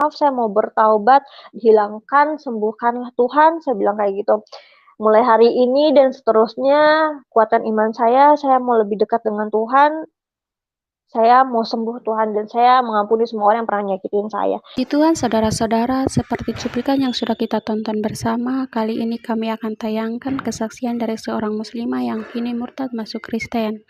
maaf, saya mau bertaubat, hilangkan, sembuhkanlah Tuhan, saya bilang kayak gitu. Mulai hari ini dan seterusnya, kuatkan iman saya mau lebih dekat dengan Tuhan, saya mau sembuh Tuhan, dan saya mengampuni semua orang yang pernah nyakitin saya. Puji Tuhan, saudara-saudara, seperti cuplikan yang sudah kita tonton bersama, kali ini kami akan tayangkan kesaksian dari seorang muslimah yang kini murtad masuk Kristen.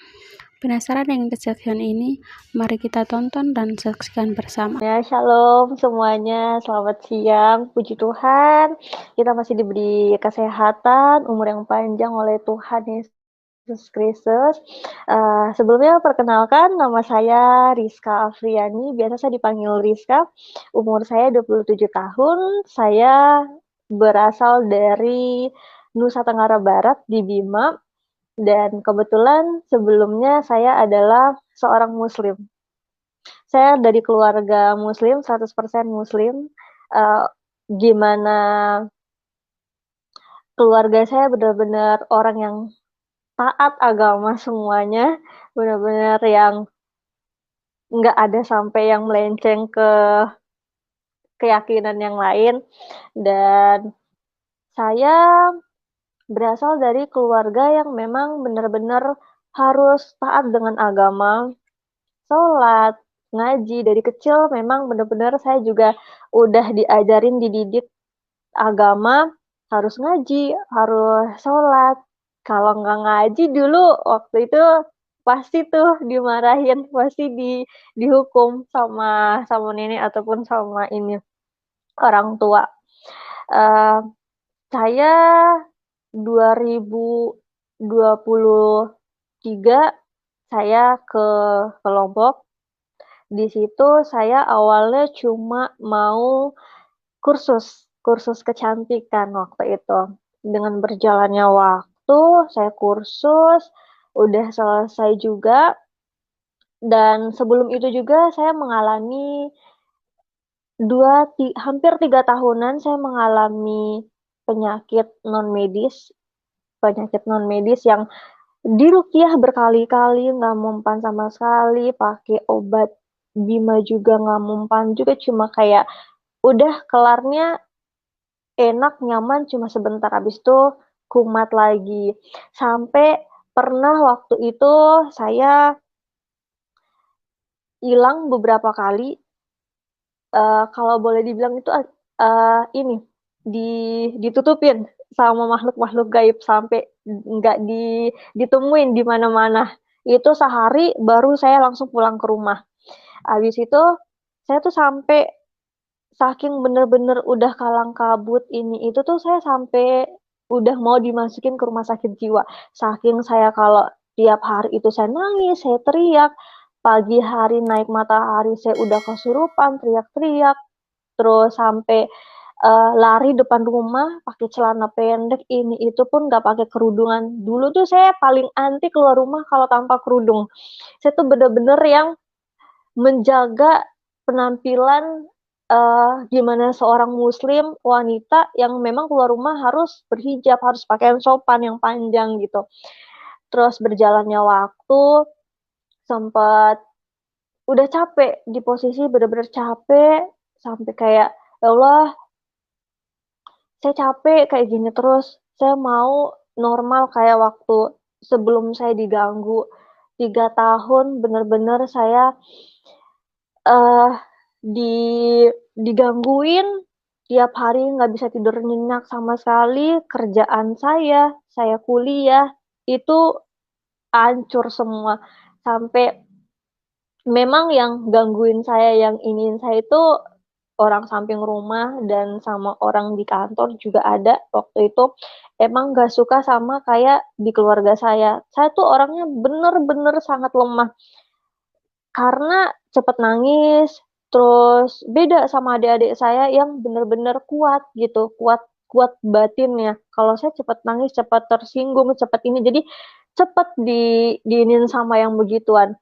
Penasaran dengan kesaksian ini? Mari kita tonton dan saksikan bersama. Ya, shalom semuanya, selamat siang, puji Tuhan, kita masih diberi kesehatan, umur yang panjang oleh Tuhan Yesus Kristus. Sebelumnya perkenalkan, nama saya Rizka Afriani, biasa saya dipanggil Rizka, umur saya 27 tahun, saya berasal dari Nusa Tenggara Barat di Bima, dan kebetulan sebelumnya saya adalah seorang muslim. Saya dari keluarga muslim, 100% muslim, gimana keluarga saya benar-benar orang yang taat agama semuanya, benar-benar yang nggak ada sampai yang melenceng ke keyakinan yang lain, dan saya berasal dari keluarga yang memang benar-benar harus taat dengan agama, sholat, ngaji, dari kecil memang benar-benar saya juga udah diajarin, dididik agama, harus ngaji, harus sholat. Kalau nggak ngaji dulu waktu itu pasti tuh dimarahin, pasti dihukum sama nenek ataupun sama ini, orang tua. Eee, saya 2023 saya ke Lombok. Di situ saya awalnya cuma mau kursus kecantikan waktu itu. Dengan berjalannya waktu, saya kursus, udah selesai juga, dan sebelum itu juga saya mengalami hampir 3 tahunan saya mengalami penyakit non medis yang diruqyah berkali-kali, nggak mempan sama sekali, pakai obat Bima juga nggak mempan juga, cuma kayak udah kelarnya enak, nyaman, cuma sebentar, habis itu kumat lagi. Sampai pernah waktu itu saya hilang beberapa kali, kalau boleh dibilang itu ini, ditutupin sama makhluk-makhluk gaib sampai nggak ditemuin di mana-mana. Itu sehari baru saya langsung pulang ke rumah. Habis itu saya tuh sampai saking bener-bener udah kalang kabut ini itu tuh saya sampai udah mau dimasukin ke rumah sakit jiwa. Saking saya kalau tiap hari itu saya nangis, saya teriak, pagi hari naik matahari saya udah kesurupan, teriak-teriak, terus sampai, lari depan rumah pakai celana pendek, ini itu pun nggak pakai kerudungan. Dulu tuh saya paling anti keluar rumah kalau tanpa kerudung. Saya tuh bener-bener yang menjaga penampilan, gimana seorang muslim wanita yang memang keluar rumah harus berhijab, harus pakaian sopan yang panjang gitu. Terus berjalannya waktu, sempet udah capek, di posisi bener-bener capek, sampai kayak, "Ya Allah, saya capek kayak gini terus, saya mau normal kayak waktu sebelum saya diganggu." 3 tahun bener-bener saya, eee, di digangguin, tiap hari nggak bisa tidur nyenyak sama sekali, kerjaan saya kuliah, itu hancur semua. Sampai memang yang gangguin saya, yang iniin saya itu orang samping rumah dan sama orang di kantor juga ada waktu itu. Emang nggak suka sama kayak di keluarga saya. Saya tuh orangnya bener-bener sangat lemah. Karena cepet nangis, terus beda sama adik-adik saya yang bener-bener kuat gitu, kuat kuat batinnya. Kalau saya cepet nangis, cepet tersinggung, cepet ini, jadi cepet diinin sama yang begituan.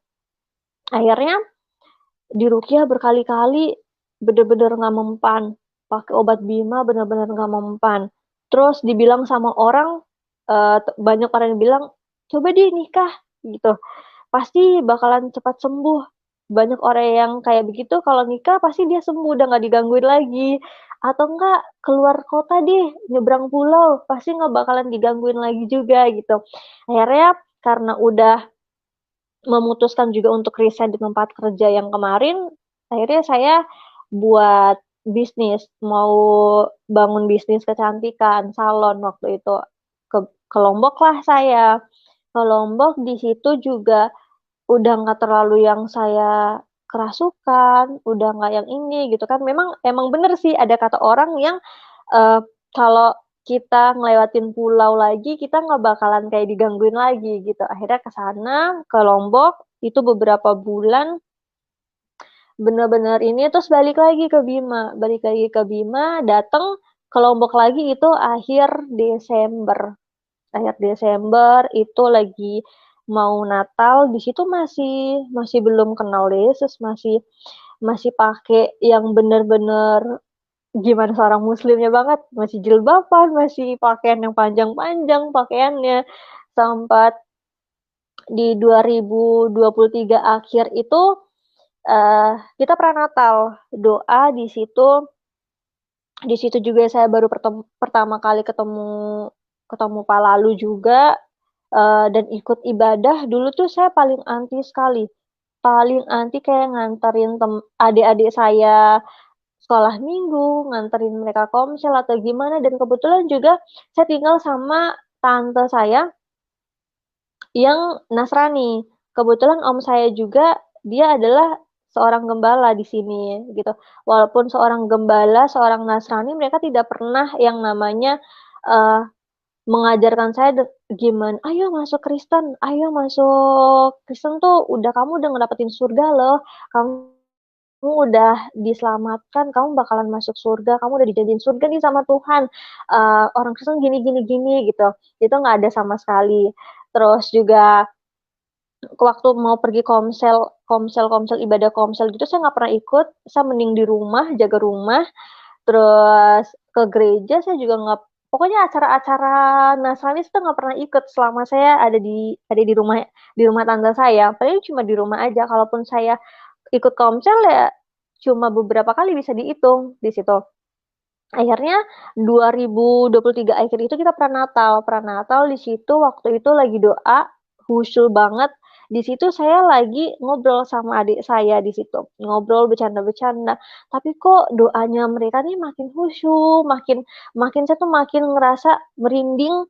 Akhirnya diruqyah berkali-kali, bener-bener nggak mempan, pakai obat Bima bener-bener nggak mempan. Terus dibilang sama orang, banyak orang yang bilang, "Coba deh nikah," gitu, "pasti bakalan cepat sembuh." banyak orang yang kayak begitu kalau nikah pasti dia sembuh, udah nggak digangguin lagi, atau enggak keluar kota deh, nyebrang pulau, pasti nggak bakalan digangguin lagi juga gitu. Akhirnya karena udah memutuskan juga untuk resign di tempat kerja yang kemarin, akhirnya saya buat bisnis, mau bangun bisnis kecantikan, salon waktu itu. Ke Lombok lah saya, ke Lombok di situ juga udah nggak terlalu yang saya kerasukan, udah nggak yang ini gitu kan. Emang bener sih ada kata orang yang, eee, kalau kita ngelewatin pulau lagi, kita nggak bakalan kayak digangguin lagi gitu. Akhirnya ke sana, ke Lombok, itu beberapa bulan bener-bener ini, terus balik lagi ke Bima, dateng ke Lombok lagi itu akhir Desember itu lagi mau Natal, di situ masih masih belum kenal Yesus, masih masih pakai yang bener-bener gimana seorang muslimnya banget, masih jilbaban, masih pakaian yang panjang-panjang pakaiannya. Sampai di 2023 akhir itu, kita pranatal, doa di situ juga saya baru pertama kali ketemu ketemu Pak Lalu juga, dan ikut ibadah. Dulu tuh saya paling anti sekali, paling anti kayak nganterin adik-adik saya sekolah minggu, nganterin mereka komsel atau gimana, dan kebetulan juga saya tinggal sama tante saya yang Nasrani. Kebetulan om saya juga dia adalah seorang gembala di sini gitu. Walaupun seorang gembala, seorang Nasrani, mereka tidak pernah yang namanya, eee, mengajarkan saya "Ayo masuk Kristen, ayo masuk Kristen tuh kamu udah ngedapetin surga loh, kamu udah diselamatkan, kamu bakalan masuk surga, kamu udah dijanjiin surga nih sama Tuhan, orang Kristen gini gini gini," gitu. Itu nggak ada sama sekali. Terus juga waktu mau pergi komsel ibadah komsel gitu saya nggak pernah ikut, saya mending di rumah, jaga rumah. Terus ke gereja saya juga nggak, pokoknya acara-acara Nasrani itu nggak pernah ikut selama saya ada di rumah tante saya, paling cuma di rumah aja, kalaupun saya ikut komsel ya cuma beberapa kali bisa dihitung di situ. Akhirnya 2023 akhir itu kita pranatal. Pranatal di situ waktu itu lagi doa, khusyuk banget. Di situ saya lagi ngobrol sama adik saya di situ, ngobrol bercanda-bercanda, tapi kok doanya mereka nih makin khusyuk, makin makin saya tuh makin ngerasa merinding,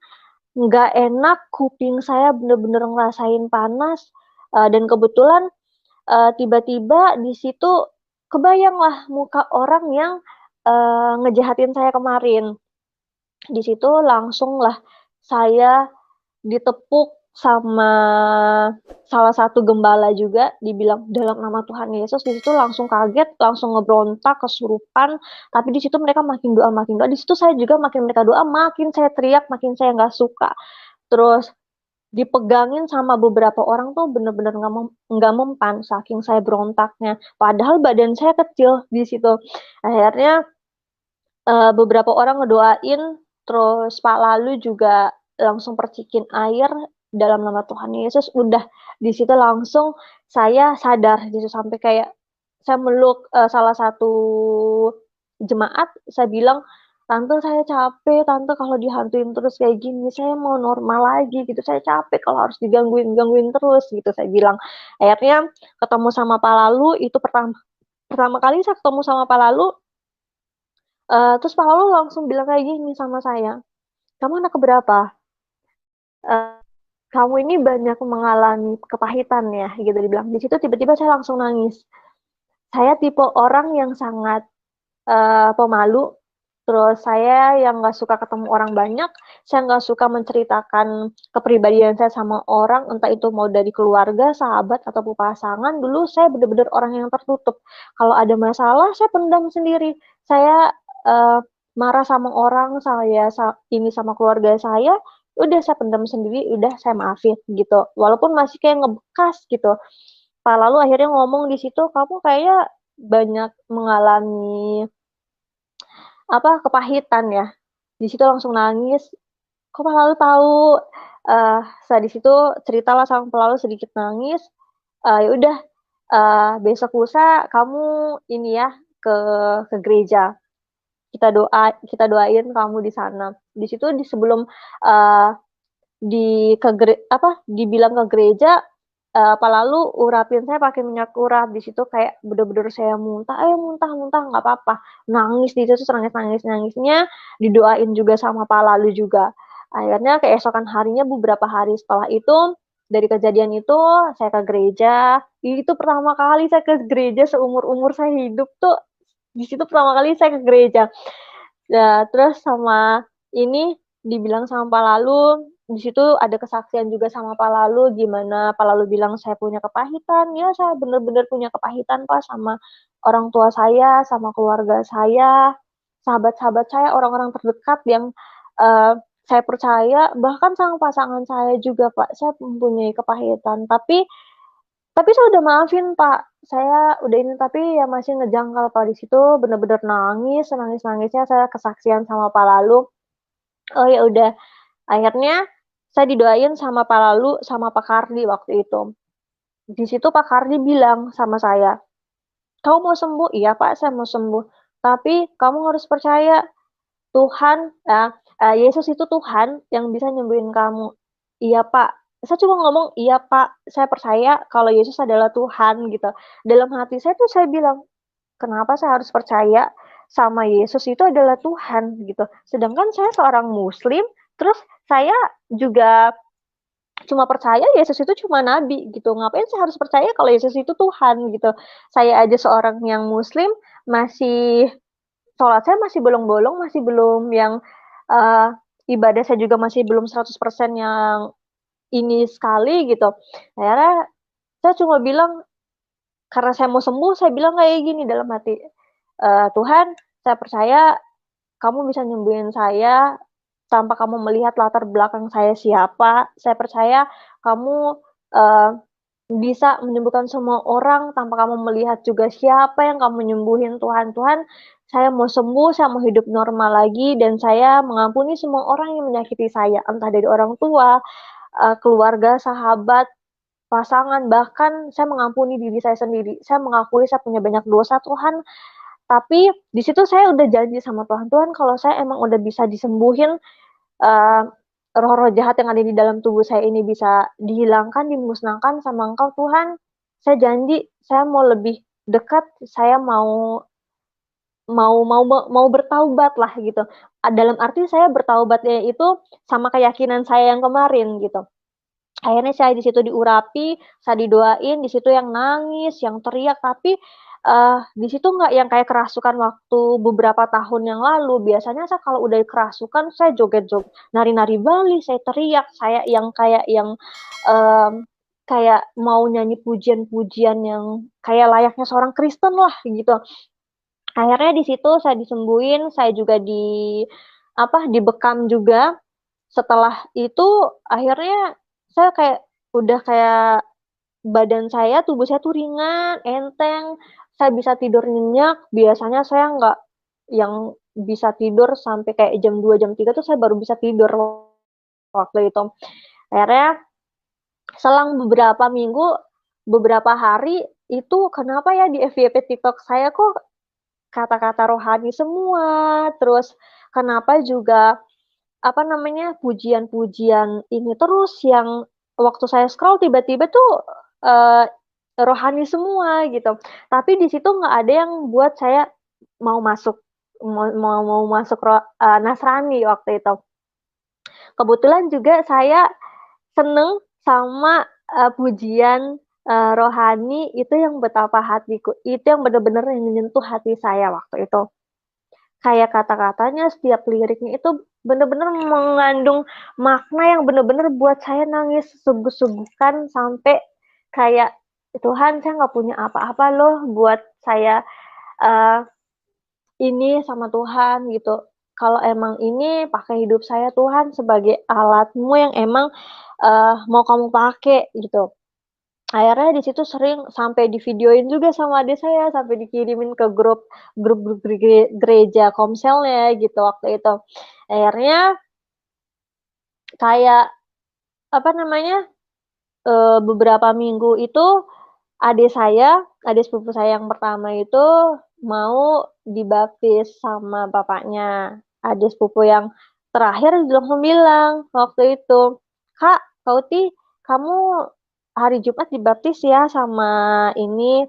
nggak enak, kuping saya bener-bener ngerasain panas, dan kebetulan, tiba-tiba di situ kebayanglah muka orang yang, ngejahatin saya kemarin. Di situ langsunglah saya ditepuk sama salah satu gembala juga, dibilang, "Dalam nama Tuhan Yesus," di situ langsung kaget, langsung ngebrontak, kesurupan, tapi di situ mereka makin doa, di situ saya juga makin mereka doa, makin saya teriak, makin saya nggak suka. Terus dipegangin sama beberapa orang tuh bener-bener nggak mempan, saking saya berontaknya, padahal badan saya kecil di situ. Akhirnya beberapa orang ngedoain, terus Pak Lalu juga langsung percikin air dalam nama Tuhan Yesus, udah di situ langsung saya sadar gitu, sampai kayak saya meluk, salah satu jemaat, saya bilang, "Tante saya capek tante kalau dihantuin terus kayak gini, saya mau normal lagi gitu, saya capek kalau harus digangguin terus," gitu saya bilang. Akhirnya ketemu sama Pak Lalu, itu pertama pertama kali saya ketemu sama Pak Lalu. Terus Pak Lalu langsung bilang kayak gini sama saya, "Kamu anak keberapa? Eee, kamu ini banyak mengalami kepahitan ya?" Gitu dibilang. Di situ tiba-tiba saya langsung nangis. Saya tipe orang yang sangat, pemalu, terus saya yang nggak suka ketemu orang banyak, saya nggak suka menceritakan kepribadian saya sama orang, entah itu mau dari keluarga, sahabat, ataupun pasangan. Dulu saya bener-bener orang yang tertutup. Kalau ada masalah, saya pendam sendiri. Saya, eee, marah sama orang, ini sama keluarga saya, udah saya pendam sendiri, udah saya maafin, gitu. Walaupun masih kayak ngebekas gitu. Pak Lalu akhirnya ngomong di situ, "Kamu kayaknya banyak mengalami kepahitan ya?" Di situ langsung nangis, "Kok Pak Lalu tahu?" Saya di situ ceritalah sama Pak Lalu sedikit nangis, ya udah besok lusa kamu ini ya ke gereja. Kita doain kamu di sana. Di situ sebelum uh, dibilang ke gereja, apa lalu urapin saya pakai minyak urap. Di situ kayak bener-bener saya muntah, ayo muntah nggak apa-apa, nangis di situ, nangisnya didoain juga sama Pak Lalu juga. Akhirnya keesokan harinya, beberapa hari setelah itu, dari kejadian itu saya ke gereja. Itu pertama kali saya ke gereja seumur saya hidup tuh. Di situ pertama kali saya ke gereja. Ya, terus sama ini dibilang sama Pak Lalu, di situ ada kesaksian juga sama Pak Lalu, gimana Pak Lalu bilang saya punya kepahitan. Ya, saya benar-benar punya kepahitan, Pak, sama orang tua saya, sama keluarga saya, sahabat-sahabat saya, orang-orang terdekat yang uh, saya percaya, bahkan sama pasangan saya juga, Pak. Saya mempunyai kepahitan, tapi saya udah maafin, Pak. Saya udah ini, tapi ya masih ngejangkal, Pak. Di situ bener-bener nangis-nangisnya saya kesaksian sama Pak Lalu. Oh ya udah, akhirnya saya didoain sama Pak Lalu sama Pak Kardi waktu itu. Di situ Pak Kardi bilang sama saya, "Kamu mau sembuh?" "Iya, Pak, saya mau sembuh. Tapi kamu harus percaya Tuhan, Yesus itu Tuhan yang bisa nyembuhin kamu." "Iya, Pak." Saya cuma ngomong, "Iya, Pak, saya percaya kalau Yesus adalah Tuhan," gitu. Dalam hati saya tuh saya bilang, "Kenapa saya harus percaya sama Yesus itu adalah Tuhan," gitu. Sedangkan saya seorang muslim, terus saya juga cuma percaya Yesus itu cuma nabi gitu. Ngapain saya harus percaya kalau Yesus itu Tuhan gitu. Saya aja seorang yang muslim, masih sholat saya masih bolong-bolong, masih belum yang uh, ibadah saya juga masih belum 100% yang ini sekali gitu. Akhirnya saya cuma bilang, karena saya mau sembuh, saya bilang kayak gini dalam hati, Tuhan, saya percaya kamu bisa nyembuhin saya tanpa kamu melihat latar belakang saya siapa. Saya percaya kamu uh, bisa menyembuhkan semua orang tanpa kamu melihat juga siapa yang kamu nyembuhin, Tuhan. Tuhan, saya mau sembuh, saya mau hidup normal lagi, dan saya mengampuni semua orang yang menyakiti saya, entah dari orang tua, keluarga, sahabat, pasangan, bahkan saya mengampuni diri saya sendiri. Saya mengakui saya punya banyak dosa, Tuhan. Tapi di situ saya udah janji sama Tuhan, Tuhan, kalau saya emang udah bisa disembuhin, uh, roh-roh jahat yang ada di dalam tubuh saya ini bisa dihilangkan, dimusnahkan sama Engkau, Tuhan. Saya janji, saya mau lebih dekat, saya mau mau mau mau bertaubat lah gitu. Dalam arti saya bertaubatnya itu sama keyakinan saya yang kemarin gitu. Akhirnya saya di situ diurapi, saya didoain, di situ yang nangis, yang teriak, tapi di situ nggak yang kayak kerasukan waktu beberapa tahun yang lalu. Biasanya saya kalau udah kerasukan, saya joget-joget, nari-nari Bali, saya teriak, saya yang kayak mau nyanyi pujian-pujian yang kayak layaknya seorang Kristen lah gitu. Akhirnya di situ saya disembuhin, saya juga dibekam juga. Setelah itu akhirnya saya kayak udah kayak badan saya, tubuh saya tuh ringan, enteng, saya bisa tidur nyenyak. Biasanya saya nggak yang bisa tidur sampai kayak jam 2 jam 3 tuh saya baru bisa tidur waktu itu. Akhirnya selang beberapa minggu, beberapa hari, itu kenapa ya di FYP TikTok saya kok kata-kata rohani semua, terus kenapa juga apa namanya, pujian-pujian ini terus yang waktu saya scroll tiba-tiba tuh uh, rohani semua gitu. Tapi di situ nggak ada yang buat saya mau masuk mau masuk Nasrani waktu itu. Kebetulan juga saya seneng sama pujian rohani itu yang betapa hatiku, itu yang bener-bener yang menyentuh hati saya waktu itu. Kayak kata-katanya, setiap liriknya itu bener-bener mengandung makna yang bener-bener buat saya nangis sungguh-sungguhkan sampai kayak, Tuhan, saya nggak punya apa-apa loh buat saya uh, ini sama Tuhan gitu. Kalau emang ini pakai hidup saya, Tuhan, sebagai alatmu yang emang mau kamu pakai gitu. Akhirnya di situ sering sampai divideoin juga sama adik saya, sampai dikirimin ke grup gereja komselnya gitu waktu itu. Akhirnya kayak apa namanya, beberapa minggu itu adik sepupu saya yang pertama itu mau dibaptis sama bapaknya. Adik sepupu yang terakhir langsung bilang waktu itu, Kak, Kak Uti, kamu hari Jumat dibaptis ya sama ini,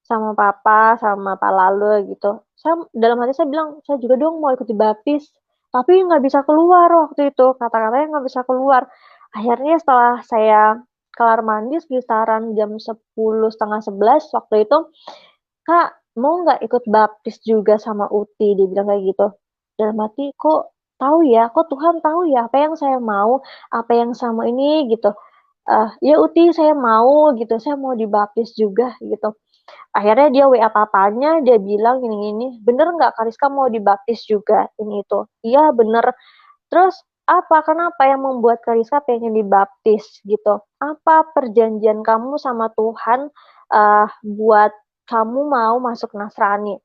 sama papa, sama pak Lalu gitu. Saya dalam hati saya bilang, saya juga dong mau ikut dibaptis. Tapi nggak bisa keluar waktu itu, kata-katanya nggak bisa keluar. Akhirnya setelah saya kelar mandi sekitaran jam 10 setengah 11 waktu itu, Kak, mau nggak ikut baptis juga sama Uti? Dia bilang kayak gitu. Dalam hati, kok tahu ya, kok Tuhan tahu ya apa yang saya mau, apa yang sama ini gitu. Ya Uti, saya mau gitu, saya mau dibaptis juga gitu. Akhirnya dia WA papanya, dia bilang gini-gini, bener nggak Kariska mau dibaptis juga ini itu? Iya bener. Terus apa, kenapa yang membuat Kariska pengen dibaptis gitu? Apa perjanjian kamu sama Tuhan buat kamu mau masuk Nasrani?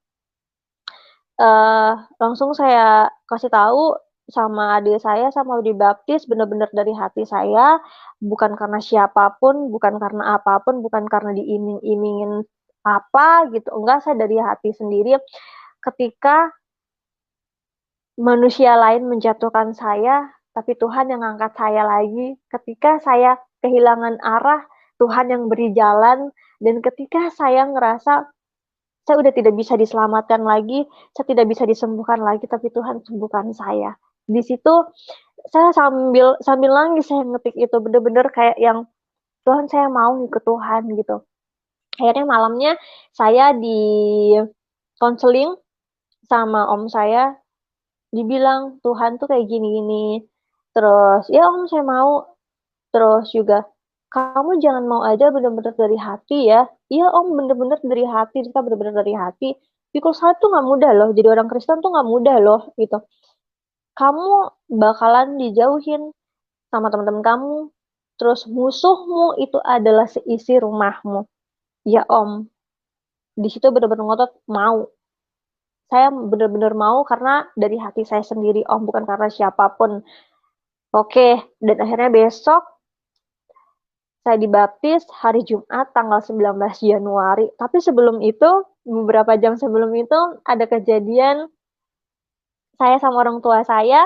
Langsung saya kasih tahu sama adik saya sama dibaptis bener-bener dari hati saya, bukan karena siapapun, bukan karena apapun, bukan karena diiming-imingin apa gitu, enggak, saya dari hati sendiri. Ketika manusia lain menjatuhkan saya, tapi Tuhan yang angkat saya lagi. Ketika saya kehilangan arah, Tuhan yang beri jalan. Dan ketika saya ngerasa saya udah tidak bisa diselamatkan lagi, saya tidak bisa disembuhkan lagi, tapi Tuhan sembuhkan saya. Di situ saya sambil sambil nangis saya ngetik itu, bener-bener kayak yang Tuhan, saya mau ikut Tuhan gitu. Akhirnya malamnya saya di konseling sama om saya, dibilang Tuhan tuh kayak gini-gini. Terus, ya om saya mau. Terus juga, kamu jangan mau aja bener-bener dari hati ya. Iya om, bener-bener dari hati, kita bener-bener dari hati. Pikul salib tuh nggak mudah loh, jadi orang Kristen tuh nggak mudah loh gitu. Kamu bakalan dijauhin sama teman-teman kamu. Terus musuhmu itu adalah seisi rumahmu. Ya om, di situ bener-bener ngotot mau. Saya bener-bener mau karena dari hati saya sendiri om, bukan karena siapapun. Oke, dan akhirnya besok saya dibaptis hari Jumat tanggal 19 Januari. Tapi sebelum itu, beberapa jam sebelum itu, ada kejadian saya sama orang tua saya,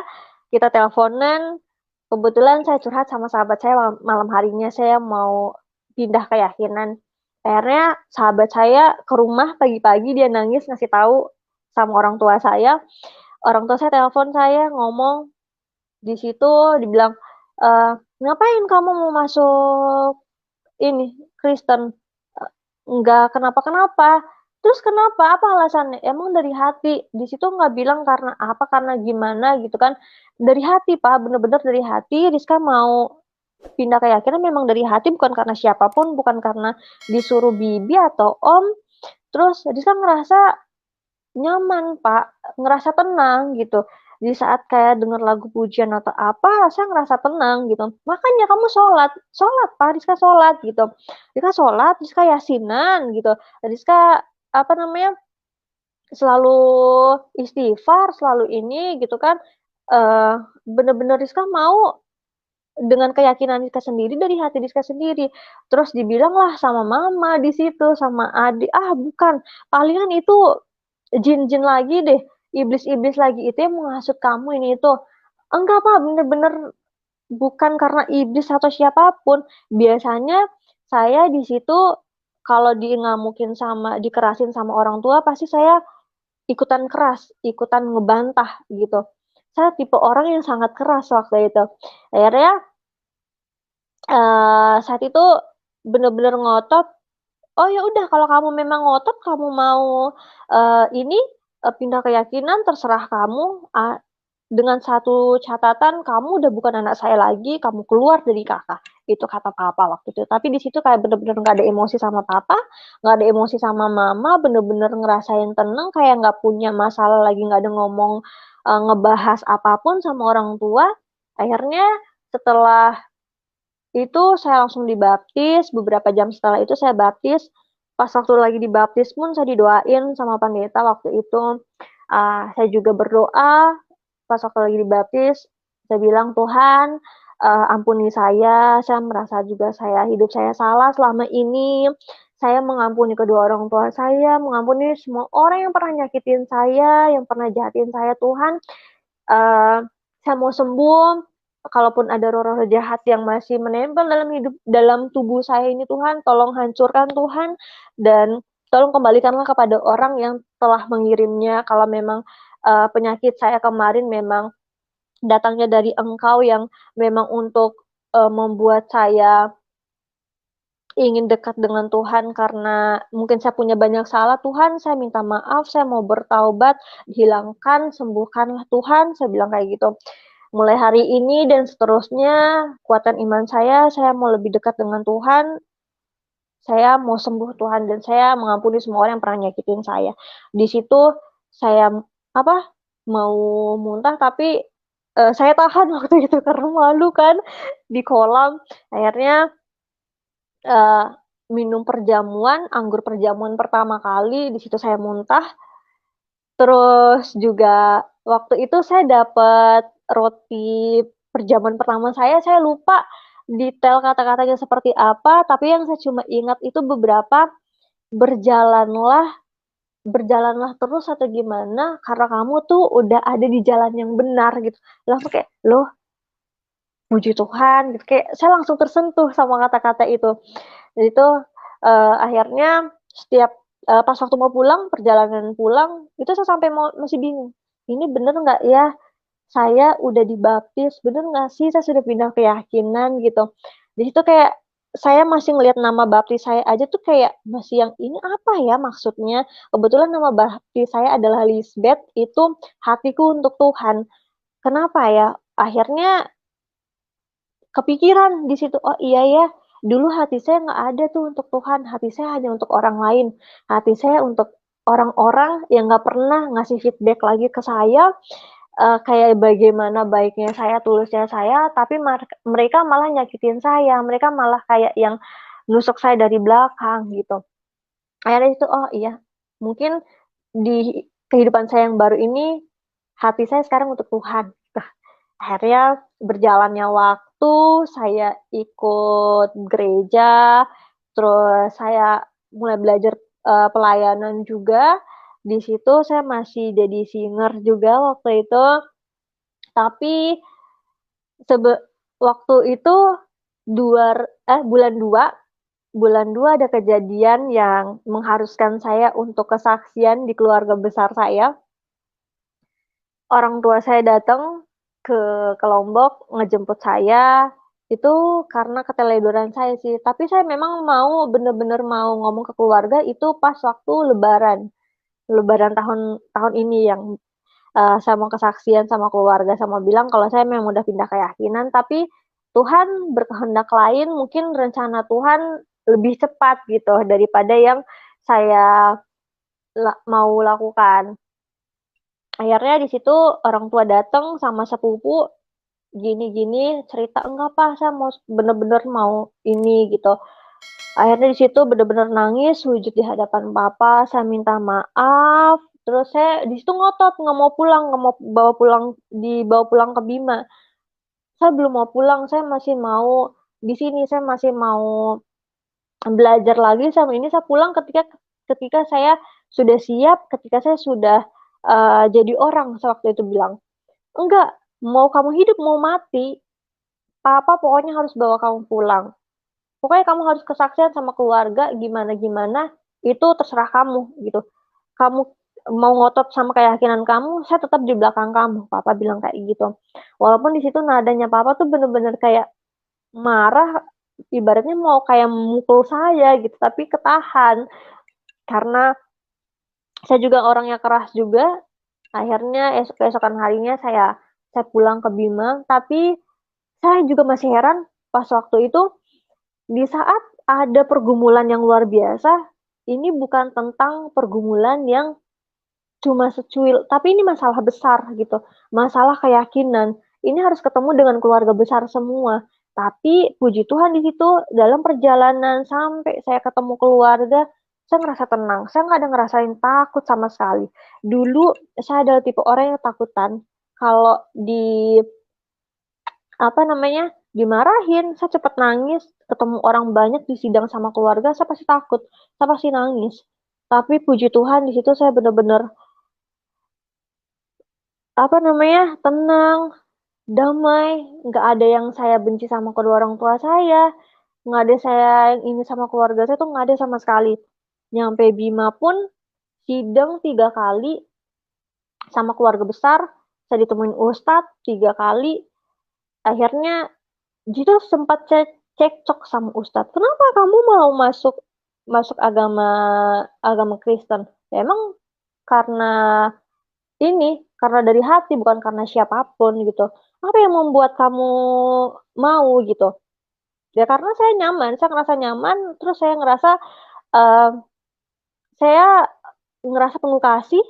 kita teleponan, kebetulan saya curhat sama sahabat saya malam harinya, saya mau pindah keyakinan. Akhirnya sahabat saya ke rumah pagi-pagi, dia nangis ngasih tahu sama orang tua saya. Orang tua saya telepon saya, ngomong, di situ dibilang, ngapain kamu mau masuk ini Kristen? Nggak kenapa-kenapa. Terus kenapa? Apa alasannya? Emang dari hati. Di situ nggak bilang karena apa, karena gimana gitu kan. Dari hati, Pak. Bener-bener dari hati. Rizka mau pindah keyakinan memang dari hati, bukan karena siapapun, bukan karena disuruh bibi atau om. Terus Rizka ngerasa nyaman, Pak. Ngerasa tenang gitu. Di saat kayak denger lagu pujian atau apa, saya ngerasa tenang gitu. Makanya kamu sholat, sholat Pak, Rizka sholat gitu. Rizka sholat, Rizka yasinan gitu. Rizka apa namanya, selalu istighfar, selalu ini gitu kan. eh Bener-bener Rizka mau dengan keyakinan Rizka sendiri, dari hati Rizka sendiri. Terus dibilang lah sama mama di situ, sama adik, bukan, palingan itu jin-jin lagi deh, iblis-iblis lagi itu yang menghasut kamu ini itu. Enggak Pak, bener-bener bukan karena iblis atau siapapun. Biasanya saya di situ kalau ngamukin sama dikerasin sama orang tua, pasti saya ikutan keras, ikutan ngebantah gitu. Saya tipe orang yang sangat keras waktu itu. Akhirnya saat itu bener-bener ngotot. Oh ya udah, kalau kamu memang ngotot, kamu mau ini pindah keyakinan, terserah kamu. Dengan satu catatan, kamu udah bukan anak saya lagi, kamu keluar dari kakak. Itu kata papa waktu itu. Tapi di situ kayak bener-bener nggak ada emosi sama papa, nggak ada emosi sama mama, bener-bener ngerasain tenang, kayak nggak punya masalah lagi, nggak ada ngomong ngebahas apapun sama orang tua. Akhirnya setelah itu saya langsung dibaptis, beberapa jam setelah itu saya baptis. Pas waktu lagi dibaptis pun saya didoain sama pendeta waktu itu. Saya juga berdoa pas waktu lagi dibaptis. Saya bilang, Tuhan, ampuni saya merasa juga hidup saya salah selama ini. saya mengampuni kedua orang tua saya, mengampuni semua orang yang pernah nyakitin saya, yang pernah jahatin saya, Tuhan. Saya mau sembuh, kalaupun ada roh-roh jahat yang masih menempel dalam tubuh saya ini Tuhan, tolong hancurkan Tuhan, dan tolong kembalikanlah kepada orang yang telah mengirimnya. Kalau memang, penyakit saya kemarin memang datangnya dari Engkau yang memang untuk, membuat saya ingin dekat dengan Tuhan karena mungkin saya punya banyak salah, Tuhan saya minta maaf, saya mau bertaubat, hilangkan, sembuhkanlah Tuhan, saya bilang kayak gitu. Mulai hari ini dan seterusnya, kuatkan iman saya mau lebih dekat dengan Tuhan, saya mau sembuh Tuhan, dan saya mengampuni semua orang yang pernah nyakitin saya. Di situ saya, mau muntah tapi, saya tahan waktu itu karena malu kan di kolam. Akhirnya Eee, minum anggur perjamuan pertama kali, di situ saya muntah. Terus juga waktu itu saya dapet roti perjamuan pertama saya lupa detail kata-katanya seperti apa, tapi yang saya cuma ingat itu beberapa, "Berjalanlah berjalanlah terus," atau gimana, "karena kamu tuh udah ada di jalan yang benar," gitu. Langsung kayak, "Loh, puji Tuhan," gitu, kayak saya langsung tersentuh sama kata-kata itu. Dan itu, akhirnya setiap, pas waktu mau pulang, perjalanan pulang, itu saya sampai masih bingung, "Ini bener nggak ya, saya udah dibaptis, bener nggak sih saya sudah pindah keyakinan?" Gitu. Di situ kayak saya masih ngelihat nama baptis saya aja tuh kayak masih yang, "Ini apa ya maksudnya?" Kebetulan nama baptis saya adalah Lisbeth, itu hatiku untuk Tuhan. Kenapa ya? Akhirnya kepikiran di situ, "Oh iya ya, dulu hati saya nggak ada tuh untuk Tuhan, hati saya hanya untuk orang lain, hati saya untuk orang-orang yang nggak pernah ngasih feedback lagi ke saya, kayak bagaimana baiknya saya, tulusnya saya, tapi mereka malah nyakitin saya, mereka malah kayak yang nusuk saya dari belakang," gitu. Akhirnya itu, "Oh iya, mungkin di kehidupan saya yang baru ini, hati saya sekarang untuk Tuhan." Akhirnya berjalannya waktu, saya ikut gereja, terus saya mulai belajar, pelayanan juga. Di situ saya masih jadi singer juga waktu itu, tapi sebe waktu itu bulan 2 ada kejadian yang mengharuskan saya untuk kesaksian di keluarga besar saya. Orang tua saya datang ke Lombok ngejemput saya, itu karena keteledoran saya sih, tapi saya memang bener-bener mau ngomong ke keluarga itu pas waktu lebaran tahun tahun ini yang, saya mau kesaksian sama keluarga, sama bilang kalau saya memang udah pindah keyakinan, tapi Tuhan berkehendak lain, mungkin rencana Tuhan lebih cepat gitu daripada yang saya mau lakukan. Akhirnya di situ orang tua datang sama sepupu, gini-gini, cerita, "Enggak Pak, saya bener-bener mau ini," gitu. Akhirnya di situ bener-bener nangis, sujud di hadapan papa, saya minta maaf, terus saya di situ ngotot nggak mau pulang, nggak mau dibawa pulang ke Bima. Saya belum mau pulang, saya masih mau di sini, saya masih mau belajar lagi sama ini, saya pulang ketika ketika saya sudah siap, ketika saya sudah, jadi orang, saya waktu itu bilang. "Enggak, mau kamu hidup, mau mati, papa pokoknya harus bawa kamu pulang. Pokoknya kamu harus kesaksian sama keluarga, gimana-gimana, itu terserah kamu," gitu. "Kamu mau ngotot sama keyakinan kamu, saya tetap di belakang kamu," papa bilang kayak gitu. Walaupun di situ nadanya papa tuh bener-bener kayak marah, ibaratnya mau kayak memukul saya gitu, tapi ketahan. Karena saya juga orangnya keras juga, akhirnya keesokan harinya saya pulang ke Bima, tapi saya juga masih heran pas waktu itu, di saat ada pergumulan yang luar biasa, ini bukan tentang pergumulan yang cuma secuil, tapi ini masalah besar gitu, masalah keyakinan. Ini harus ketemu dengan keluarga besar semua. Tapi puji Tuhan di situ dalam perjalanan sampai saya ketemu keluarga, saya ngerasa tenang, saya nggak ada ngerasain takut sama sekali. Dulu saya adalah tipe orang yang takutan kalau di apa namanya, dimarahin, saya cepet nangis, ketemu orang banyak di sidang sama keluarga, saya pasti takut, saya pasti nangis. Tapi puji Tuhan di situ saya bener-bener apa namanya tenang, damai, nggak ada yang saya benci sama kedua orang tua saya, nggak ada saya yang ini sama keluarga saya tuh nggak ada sama sekali. Nyampe Bima pun sidang 3 kali sama keluarga besar, saya ditemuin Ustadz 3 kali. Akhirnya Jitu sempat cekcok sama Ustadz. Kenapa kamu mau masuk masuk agama agama Kristen? Ya, emang karena karena dari hati bukan karena siapapun gitu. Apa yang membuat kamu mau gitu? Ya karena saya nyaman, saya ngerasa nyaman, terus eh, saya ngerasa penuh kasih,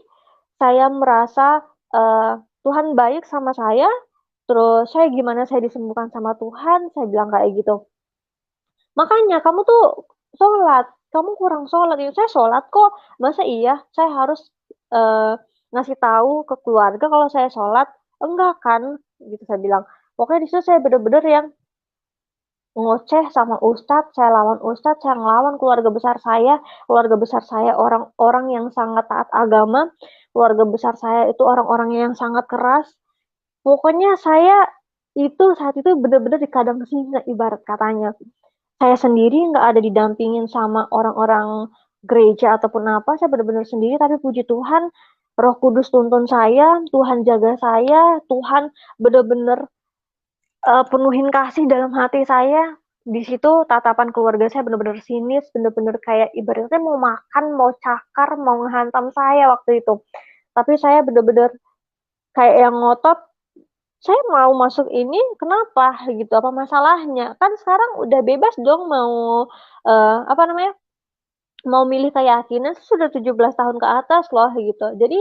saya merasa eh, Tuhan baik sama saya, terus saya gimana saya disembuhkan sama Tuhan, saya bilang kayak gitu. Makanya kamu tuh sholat, kamu kurang sholat. Ya, saya sholat kok. Masa iya saya harus eh, ngasih tahu ke keluarga kalau saya sholat? Enggak kan? Gitu saya bilang. Pokoknya di situ saya bener-bener yang ngoceh sama ustadz, saya lawan ustadz, saya ngelawan keluarga besar saya orang-orang yang sangat taat agama, keluarga besar saya itu orang-orang yang sangat keras. Pokoknya saya itu saat itu bener-bener di kandang singa ibarat katanya. Saya sendiri nggak ada didampingin sama orang-orang gereja ataupun apa, saya benar-benar sendiri, tapi puji Tuhan, Roh Kudus tuntun saya, Tuhan jaga saya, Tuhan benar-benar penuhin kasih dalam hati saya. Di situ tatapan keluarga saya benar-benar sinis, benar-benar kayak ibaratnya mau makan, mau cakar, mau ngehantam saya waktu itu. Tapi saya benar-benar kayak yang ngotot, saya mau masuk ini kenapa gitu, apa masalahnya, kan sekarang udah bebas dong mau apa namanya mau milih keyakinan, sudah 17 tahun ke atas loh gitu, jadi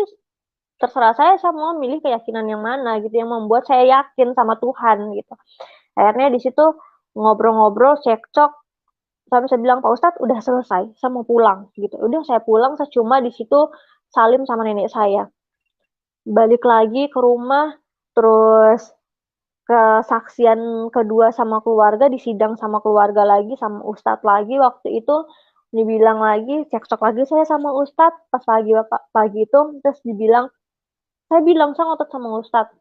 terserah saya mau milih keyakinan yang mana gitu yang membuat saya yakin sama Tuhan gitu. Akhirnya di situ ngobrol-ngobrol cekcok sampai saya bilang, Pak Ustadz udah selesai, saya mau pulang gitu. Udah saya pulang, saya cuma di situ salim sama nenek saya, balik lagi ke rumah, terus kesaksian kedua sama keluarga, disidang sama keluarga lagi, sama Ustadz lagi waktu itu, dibilang lagi, cekcok lagi saya sama Ustadz, pas pagi itu, terus saya bilang, saya ngotot sama Ustadz.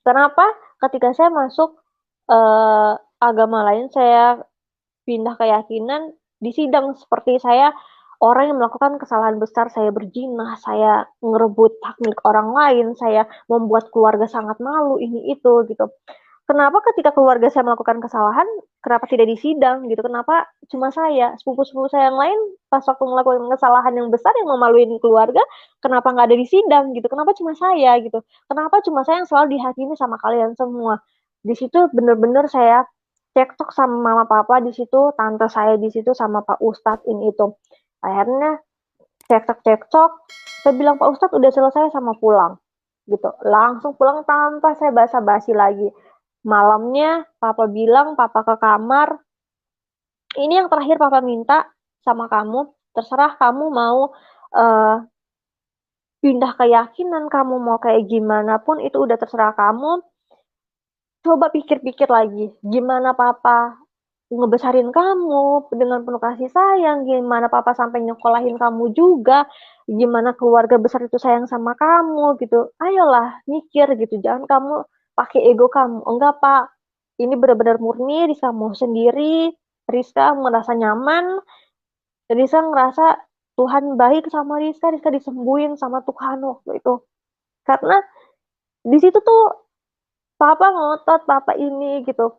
Kenapa? Ketika saya masuk eh, agama lain, saya pindah keyakinan, di sidang seperti saya, orang yang melakukan kesalahan besar, saya berzina, saya ngerebut hak milik orang lain, saya membuat keluarga sangat malu, ini itu gitu. Kenapa ketika keluarga saya melakukan kesalahan, kenapa tidak disidang gitu? Kenapa cuma saya, sepupu-sepupu saya yang lain pas waktu melakukan kesalahan yang besar yang memaluin keluarga, kenapa nggak ada di sidang gitu? Kenapa cuma saya gitu? Kenapa cuma saya yang selalu dihakimi sama kalian semua? Di situ bener-bener saya cekcok sama mama papa di situ, tante saya di situ sama Pak Ustadz ini itu. Akhirnya cekcok-cekcok, saya bilang Pak Ustadz udah selesai sama pulang gitu. Langsung pulang tanpa saya basa-basi lagi. Malamnya papa bilang, papa ke kamar, ini yang terakhir papa minta sama kamu, terserah kamu mau eh, pindah keyakinan, kamu mau kayak gimana pun itu udah terserah kamu. Coba pikir-pikir lagi, gimana papa ngebesarin kamu dengan penuh kasih sayang, gimana papa sampai nyekolahin kamu juga, gimana keluarga besar itu sayang sama kamu gitu. Ayolah mikir gitu, jangan kamu pakai ego kamu. Enggak Pak, ini benar-benar murni Rizka mau sendiri, Rizka merasa nyaman, Rizka ngerasa Tuhan baik sama Rizka, Rizka disembuhin sama Tuhan waktu itu. Karena di situ tuh papa ngotot, papa ini gitu.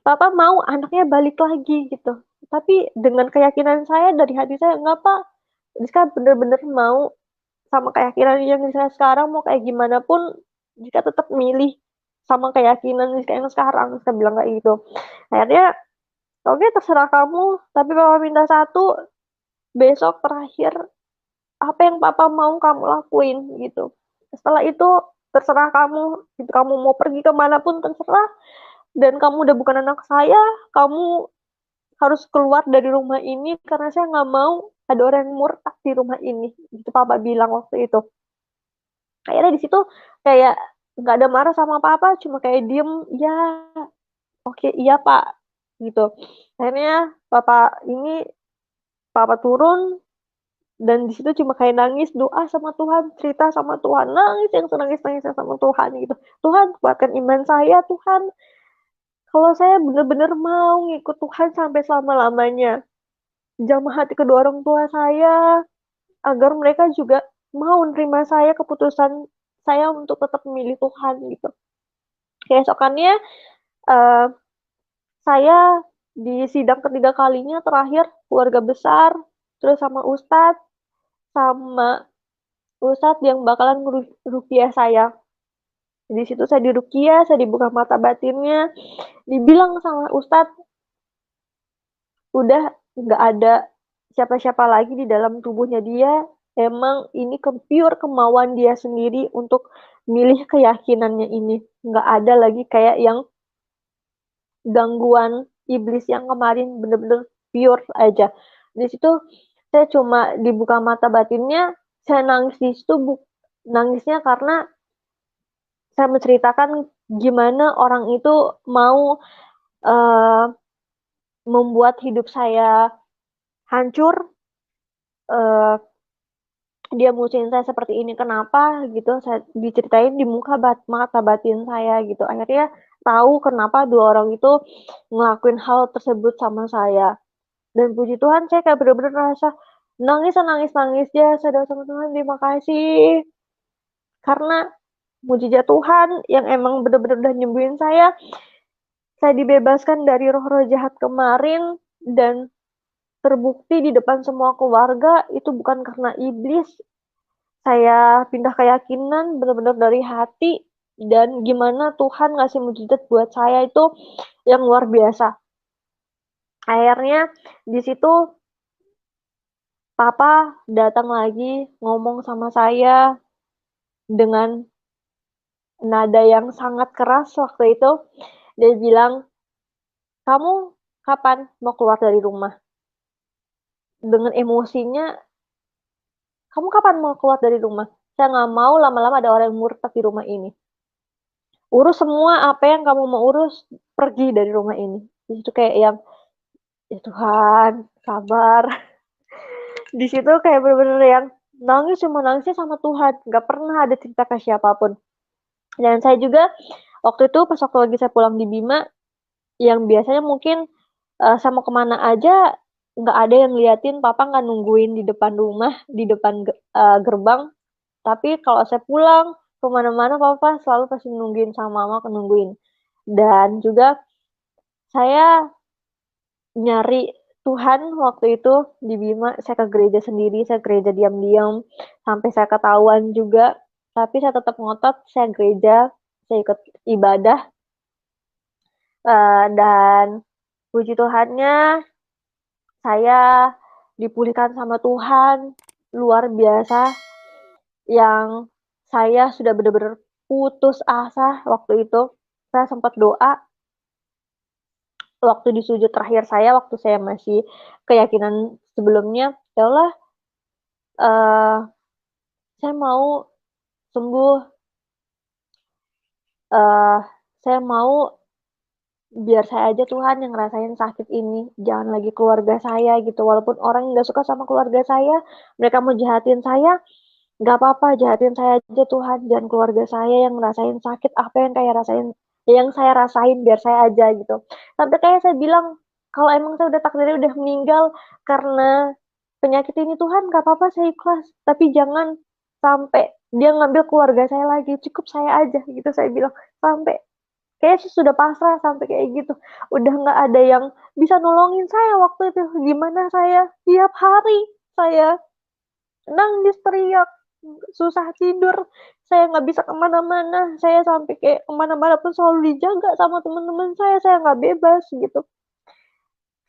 Papa mau anaknya balik lagi gitu. Tapi dengan keyakinan saya dari hati saya, enggak Pak, Rizka bener-bener mau sama keyakinan yang Rizka sekarang, mau kayak gimana pun Rizka tetap milih sama keyakinan Rizka yang sekarang. Rizka bilang kayak gitu. Akhirnya, oke terserah kamu, tapi Papa minta satu, besok terakhir, apa yang Papa mau kamu lakuin gitu. Setelah itu, terserah kamu, gitu. Kamu mau pergi kemanapun terserah, dan kamu udah bukan anak saya, kamu harus keluar dari rumah ini karena saya nggak mau ada orang yang murtad di rumah ini. Itu Papa bilang waktu itu. Akhirnya di situ kayak nggak ada marah sama Papa, cuma kayak diem, ya oke iya Pak, gitu. Akhirnya papa turun, dan di situ cuma kayak nangis, doa sama Tuhan, cerita sama Tuhan, nangis yang senangis-nangisnya sama Tuhan gitu. Tuhan, kuatkan iman saya, Tuhan. Kalau saya benar-benar mau ngikut Tuhan sampai selama-lamanya. Jamah hati kedua orang tua saya, agar mereka juga mau nerima saya, keputusan saya untuk tetap memilih Tuhan gitu. Keesokannya, eh, saya di sidang ketiga kalinya terakhir, keluarga besar, terus sama sama Ustadz yang bakalan ngerukiah saya. Di situ saya dirukiah, saya dibuka mata batinnya, dibilang sama Ustadz, udah nggak ada siapa-siapa lagi di dalam tubuhnya dia. Emang ini pure kemauan dia sendiri untuk milih keyakinannya ini. Nggak ada lagi kayak yang gangguan iblis yang kemarin, bener-bener pure aja. Di situ saya cuma dibuka mata batinnya, saya nangis di situ, nangisnya karena saya menceritakan gimana orang itu mau eh, membuat hidup saya hancur. eh, Dia musuhin saya seperti ini, kenapa gitu, saya diceritain di mata batin saya gitu. Akhirnya tahu kenapa dua orang itu ngelakuin hal tersebut sama saya. Dan puji Tuhan, saya kayak bener-bener rasa nangis ya, saya sama Tuhan, terima kasih karena mujizat Tuhan yang emang bener-bener udah nyembuhin saya dibebaskan dari roh-roh jahat kemarin, dan terbukti di depan semua keluarga itu bukan karena iblis. Saya pindah keyakinan benar-benar dari hati, dan gimana Tuhan ngasih mujizat buat saya itu yang luar biasa. Akhirnya di situ Papa datang lagi ngomong sama saya dengan nada yang sangat keras waktu itu. Dia bilang, kamu kapan mau keluar dari rumah? Dengan emosinya, kamu kapan mau keluar dari rumah? Saya nggak mau lama-lama ada orang yang murtad di rumah ini. Urus semua apa yang kamu mau urus, pergi dari rumah ini. Itu kayak yang, ya Tuhan, sabar. Di situ kayak bener-bener yang nangis, cuma nangisnya sama Tuhan. Nggak pernah ada cerita ke siapapun. Dan saya juga, waktu itu pas waktu lagi saya pulang di Bima, yang biasanya mungkin saya mau kemana aja, nggak ada yang liatin, papa nggak nungguin di depan rumah, di depan gerbang. Tapi kalau saya pulang kemana-mana, papa selalu pasti nungguin, sama mama nungguin. Dan juga saya nyari Tuhan waktu itu di Bima, saya ke gereja sendiri, saya gereja diam-diam, sampai saya ketahuan juga. Tapi saya tetap ngotot, saya gereja, saya ikut ibadah, dan puji Tuhannya, saya dipulihkan sama Tuhan, luar biasa, yang saya sudah benar-benar putus asa waktu itu. Saya sempat doa, waktu di sujud terakhir saya, waktu saya masih keyakinan sebelumnya, ya Allah, eh, saya mau sembuh, eh, saya mau biar saya aja Tuhan yang ngerasain sakit ini, jangan lagi keluarga saya gitu. Walaupun orang yang nggak suka sama keluarga saya, mereka mau jahatin saya, nggak apa-apa, jahatin saya aja Tuhan, jangan keluarga saya yang ngerasain sakit apa yang kayak rasain, yang saya rasain, biar saya aja gitu. Sampai kayak saya bilang, kalau emang saya udah takdirnya udah meninggal karena penyakit ini, Tuhan nggak apa-apa, saya ikhlas, tapi jangan sampai dia ngambil keluarga saya lagi, cukup saya aja gitu, saya bilang. Sampai kayak sih sudah pasrah sampai kayak gitu, udah nggak ada yang bisa nolongin saya waktu itu. Gimana saya tiap hari saya nangis teriak, susah tidur, saya nggak bisa kemana-mana, saya sampai kayak kemana-mana pun selalu dijaga sama teman-teman saya nggak bebas gitu.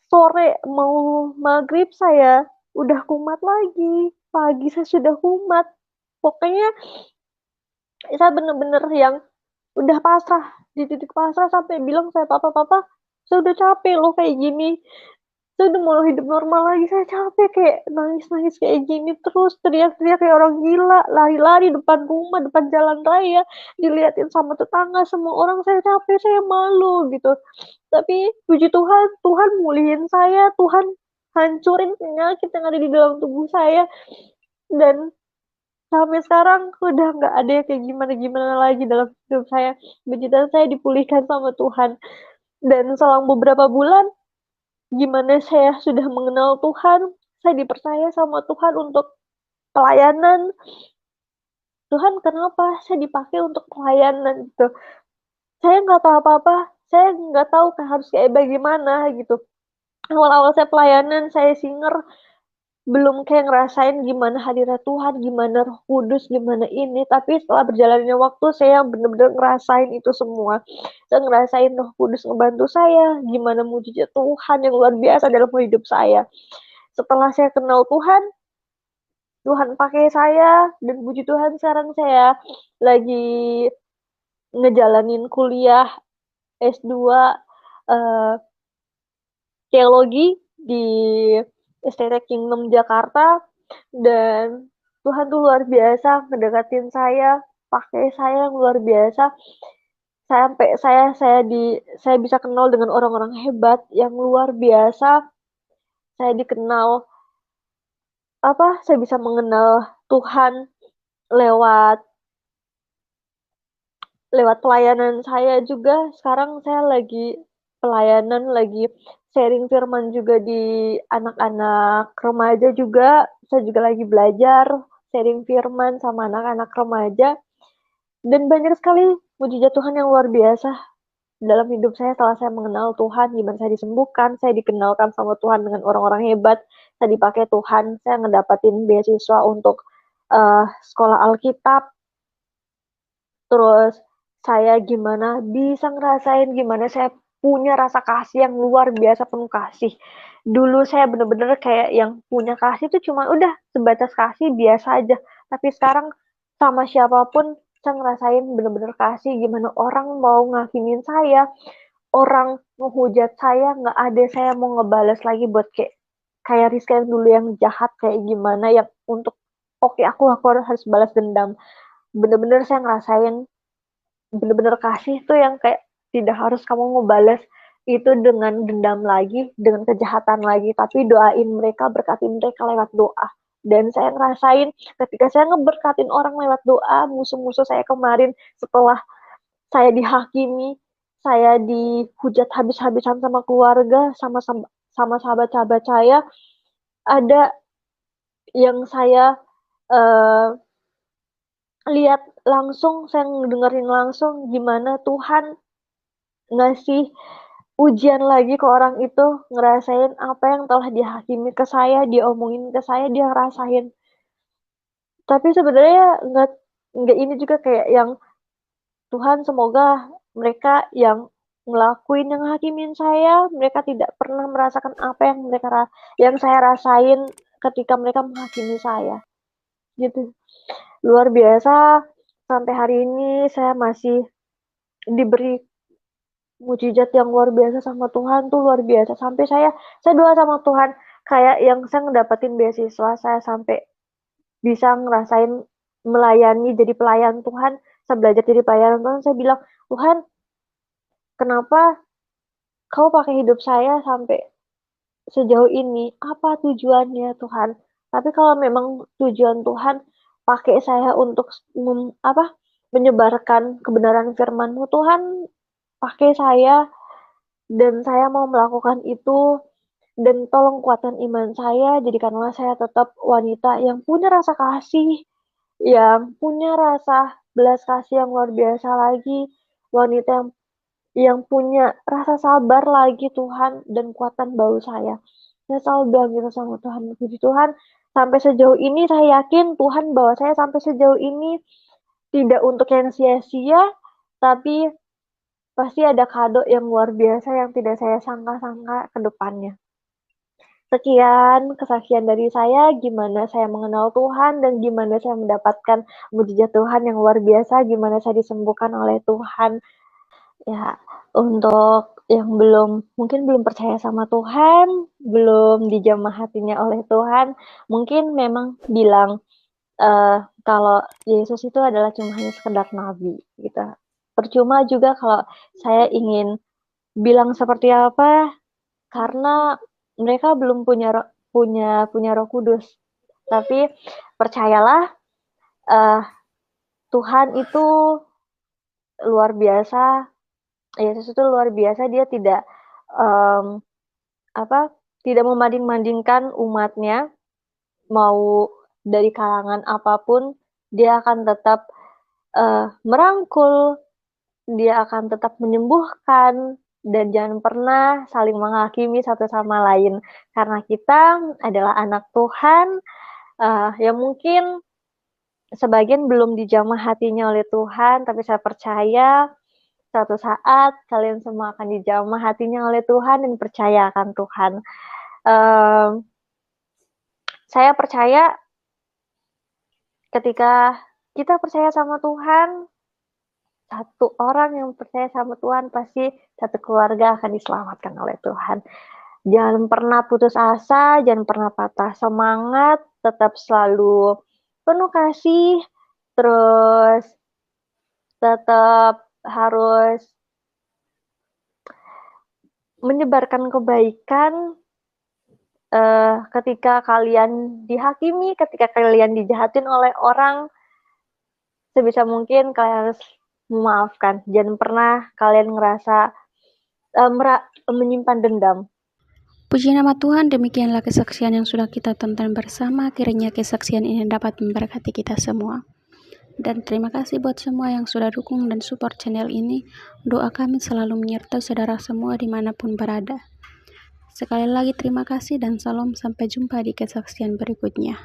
Sore mau maghrib saya udah kumat lagi, pagi saya sudah kumat. Pokoknya saya bener-bener yang udah pasrah, di titik pasrah, sampai bilang saya, papa, saya udah capek loh kayak gini. Saya udah mau hidup normal lagi, saya capek kayak nangis-nangis kayak gini terus, teriak-teriak kayak orang gila, lari-lari depan rumah, depan jalan raya, diliatin sama tetangga, semua orang, saya capek, saya malu gitu. Tapi puji Tuhan, Tuhan mulihin saya, Tuhan hancurin penyakit yang ada di dalam tubuh saya, dan sampai sekarang udah nggak ada yang kayak gimana-gimana lagi dalam hidup saya. Puji Tuhan, saya dipulihkan sama Tuhan. Dan selang beberapa bulan, gimana saya sudah mengenal Tuhan, saya dipercaya sama Tuhan untuk pelayanan. Tuhan, kenapa saya dipakai untuk pelayanan gitu? Saya nggak tahu apa-apa, saya nggak tahu harus kayak bagaimana gitu. Awal-awal saya pelayanan, saya singer, belum kayak ngerasain gimana hadirat Tuhan, gimana Roh Kudus, gimana ini. Tapi setelah berjalannya waktu, saya benar-benar ngerasain itu semua. Saya ngerasain Roh Kudus ngebantu saya, gimana mujizat Tuhan yang luar biasa dalam hidup saya. Setelah saya kenal Tuhan, Tuhan pakai saya, dan puji Tuhan sekarang saya lagi ngejalanin kuliah S2 eh, teologi di STT Kingdom Jakarta, dan Tuhan tuh luar biasa ngedekatin saya, pakai saya yang luar biasa sampai saya bisa kenal dengan orang-orang hebat yang luar biasa. Saya dikenal saya bisa mengenal Tuhan lewat lewat pelayanan saya juga. Sekarang saya lagi pelayanan, lagi sharing firman juga di anak-anak remaja juga. Saya juga lagi belajar sharing firman sama anak-anak remaja. Dan banyak sekali mujizat Tuhan yang luar biasa dalam hidup saya setelah saya mengenal Tuhan, gimana saya disembuhkan, saya dikenalkan sama Tuhan dengan orang-orang hebat, saya dipakai Tuhan, saya ngedapatin beasiswa untuk sekolah Alkitab. Terus saya gimana bisa ngerasain gimana saya punya rasa kasih yang luar biasa, penuh kasih. Dulu saya bener-bener kayak yang punya kasih itu cuma udah sebatas kasih biasa aja. Tapi sekarang sama siapapun saya ngerasain bener-bener kasih, gimana orang mau ngakimin saya, orang menghujat saya, nggak ada saya mau ngebales lagi buat kayak kayak Rizka yang dulu yang jahat kayak gimana yang untuk oke aku harus balas dendam. Bener-bener saya ngerasain bener-bener kasih tuh yang kayak tidak harus kamu ngebales itu dengan dendam lagi, dengan kejahatan lagi, tapi doain mereka, berkatin mereka lewat doa. Dan saya ngerasain ketika saya ngeberkatin orang lewat doa, musuh-musuh saya kemarin setelah saya dihakimi, saya dihujat habis-habisan sama keluarga, sama sahabat-sahabat saya, ada yang saya uh, lihat langsung, saya dengerin langsung gimana Tuhan ngasih ujian lagi ke orang itu, ngerasain apa yang telah dihakimi ke saya, diomongin ke saya, dia ngerasain. Tapi sebenarnya nggak ini juga kayak yang Tuhan semoga mereka yang ngelakuin yang hakimin saya, mereka tidak pernah merasakan apa yang saya rasain ketika mereka menghakimi saya. Gitu. Luar biasa, sampai hari ini saya masih diberi mujizat yang luar biasa sama Tuhan tuh luar biasa. Sampai saya doa sama Tuhan kayak yang saya ngedapetin beasiswa, saya sampai bisa ngerasain melayani jadi pelayan Tuhan. Saya belajar jadi pelayan Tuhan, saya bilang, Tuhan, kenapa kau pakai hidup saya sampai sejauh ini? Apa tujuannya Tuhan? Tapi kalau memang tujuan Tuhan pakai saya untuk menyebarkan kebenaran firman-Mu, Tuhan pakai saya, dan saya mau melakukan itu, dan tolong kuatkan iman saya, jadikanlah saya tetap wanita yang punya rasa kasih, yang punya rasa belas kasih yang luar biasa lagi, wanita yang punya rasa sabar lagi Tuhan, dan kuatkan bau saya. Saya selalu bilang gitu sama Tuhan, puji Tuhan, sampai sejauh ini saya yakin Tuhan bawa saya sampai sejauh ini tidak untuk yang sia-sia, tapi pasti ada kado yang luar biasa yang tidak saya sangka-sangka ke depannya. Sekian kesaksian dari saya, gimana saya mengenal Tuhan dan gimana saya mendapatkan mujizat Tuhan yang luar biasa, gimana saya disembuhkan oleh Tuhan. Ya, untuk yang mungkin belum percaya sama Tuhan, belum dijamah hatinya oleh Tuhan, mungkin memang bilang, kalau Yesus itu adalah cuma hanya sekedar nabi, gitu. Percuma juga kalau saya ingin bilang seperti apa, karena mereka belum punya Roh Kudus. Tapi percayalah, Tuhan itu luar biasa, Yesus itu luar biasa, dia tidak, mmm, tidak membanding-bandingkan umatnya, mau dari kalangan apapun, dia akan tetap, merangkul, dia akan tetap menyembuhkan, dan jangan pernah saling menghakimi satu sama lain. Karena kita adalah anak Tuhan, yang mungkin sebagian belum dijamah hatinya oleh Tuhan, tapi saya percaya suatu saat kalian semua akan dijamah hatinya oleh Tuhan dan percaya akan Tuhan. Mmm, saya percaya ketika kita percaya sama Tuhan, satu orang yang percaya sama Tuhan pasti satu keluarga akan diselamatkan oleh Tuhan. Jangan pernah putus asa, jangan pernah patah semangat, tetap selalu penuh kasih, terus tetap harus menyebarkan kebaikan, ketika kalian dihakimi, ketika kalian dijahatin oleh orang, sebisa mungkin kalian harus memaafkan. Jangan pernah kalian ngerasa, menyimpan dendam. Puji nama Tuhan, demikianlah kesaksian yang sudah kita tonton bersama. Kiranya kesaksian ini dapat memberkati kita semua. Dan terima kasih buat semua yang sudah dukung dan support channel ini. Doa kami selalu menyertai saudara semua dimanapun berada. Sekali lagi terima kasih dan salam, sampai jumpa di kesaksian berikutnya.